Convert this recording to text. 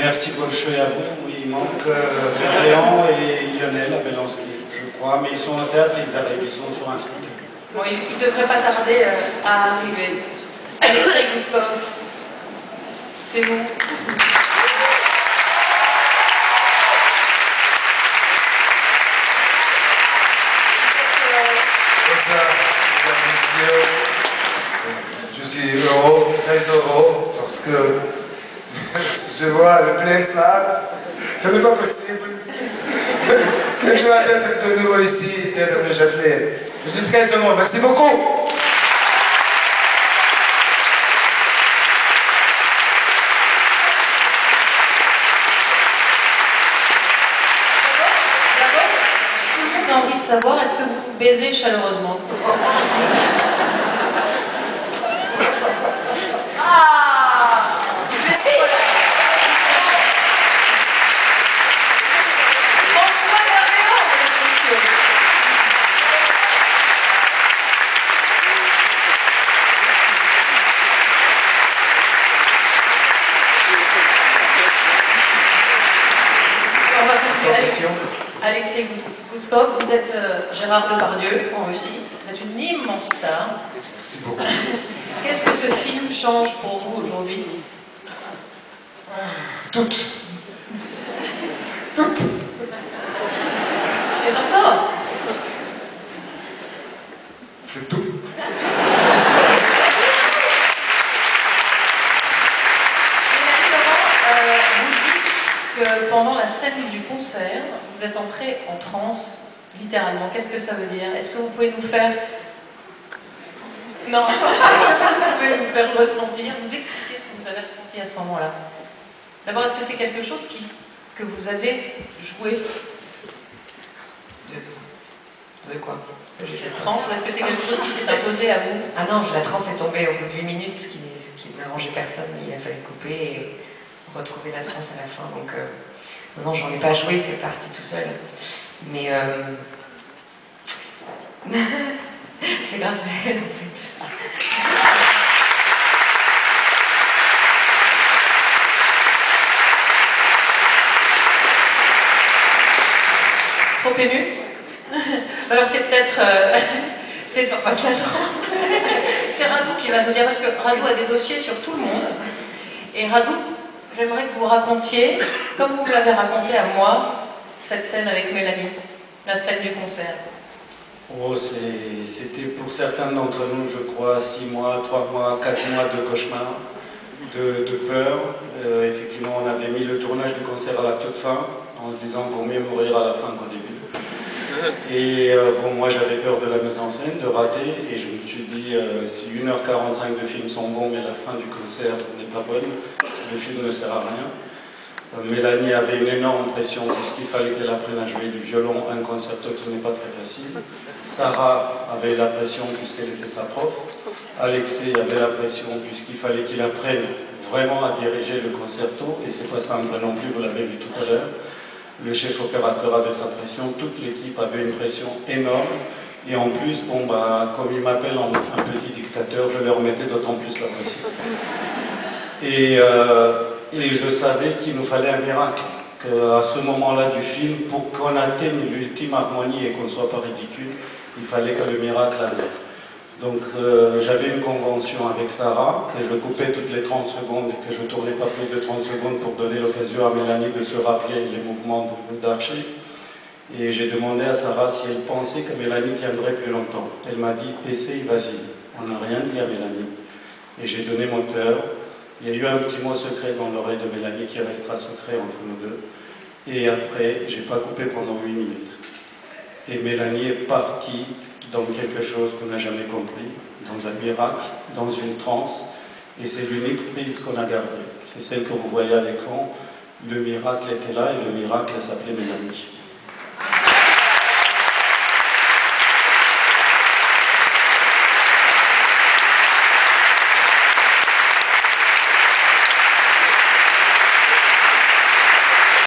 merci Bolchoï à vous. Il manque Berléand et Lionel à Belanski, je crois, mais ils sont au théâtre, ils arrivent, ils sont sur un truc. Bon, il ne devrait pas tarder à arriver. Alexei Gouskov, c'est vous. Bonsoir, mesdames et messieurs. Je suis heureux, très heureux, parce que je vois le plein salle. Ce n'est pas possible. Que je dois être de nouveau ici, Théâtre de Châtelet. Je suis très heureux. Merci beaucoup. D'abord, tout le monde a envie de savoir, est-ce que vous vous baisez chaleureusement? Ah! Mais si! François Berléand, mesdames et messieurs. On va continuer. Alexei Gouskov, vous êtes Gérard Depardieu en Russie. Vous êtes une immense star. Merci beaucoup. Qu'est-ce que ce film change pour vous aujourd'hui? Toutes. Toutes. Et encore? C'est tout. Vous dites que pendant la scène du concert, vous êtes entré en transe, littéralement. Qu'est-ce que ça veut dire? Est-ce que vous pouvez nous faire... Non. Est-ce que vous pouvez nous faire ressentir, nous expliquer ce que vous avez ressenti à ce moment-là? D'abord, est-ce que c'est quelque chose que vous avez joué? De quoi? Cette transe, ou est-ce que c'est quelque chose qui s'est imposé à vous? Ah non, la transe est tombée au bout de 8 minutes, ce qui n'arrangeait personne. Il a fallu couper et retrouver la transe à la fin. Donc, non, j'en ai pas joué, c'est parti tout seul. Mais c'est grâce à elle, on fait tout ça. Trop ému? Alors c'est peut-être... c'est enfin, la transe. C'est Radou qui va nous dire, parce que Radou a des dossiers sur tout le monde. Et Radou, j'aimerais que vous racontiez, comme vous me l'avez raconté à moi, cette scène avec Mélanie, la scène du concert. Oh, c'était pour certains d'entre nous, je crois, 6 mois, 3 mois, 4 mois de cauchemar, de peur. Effectivement, on avait mis le tournage du concert à la toute fin, en se disant qu'il vaut mieux mourir à la fin qu'au début. Et bon, moi j'avais peur de la mise en scène, de rater, et je me suis dit, si 1h45 de film sont bons, mais la fin du concert n'est pas bonne, le film ne sert à rien. Mélanie avait une énorme pression puisqu'il fallait qu'elle apprenne à jouer du violon, un concerto qui n'est pas très facile. Sarah avait la pression puisqu'elle était sa prof. Alexei avait la pression puisqu'il fallait qu'il apprenne vraiment à diriger le concerto, et c'est pas simple non plus, vous l'avez vu tout à l'heure. Le chef opérateur avait sa pression, toute l'équipe avait une pression énorme, et en plus, bon, bah, comme il m'appelle un petit dictateur, je leur mettais d'autant plus la pression. Et je savais qu'il nous fallait un miracle, qu'à ce moment-là du film, pour qu'on atteigne l'ultime harmonie et qu'on ne soit pas ridicule, il fallait que le miracle arrive. Donc j'avais une convention avec Sarah, que je coupais toutes les 30 secondes et que je ne tournais pas plus de 30 secondes pour donner l'occasion à Mélanie de se rappeler les mouvements d'Archie. Et j'ai demandé à Sarah si elle pensait que Mélanie tiendrait plus longtemps. Elle m'a dit « essaye, vas-y ». On n'a rien dit à Mélanie. Et j'ai donné mon cœur. Il y a eu un petit mot secret dans l'oreille de Mélanie qui restera secret entre nous deux. Et après, je n'ai pas coupé pendant 8 minutes. Et Mélanie est partie dans quelque chose qu'on n'a jamais compris, dans un miracle, dans une transe. Et c'est l'unique prise qu'on a gardée. C'est celle que vous voyez à l'écran. Le miracle était là et le miracle s'appelait Mélanie.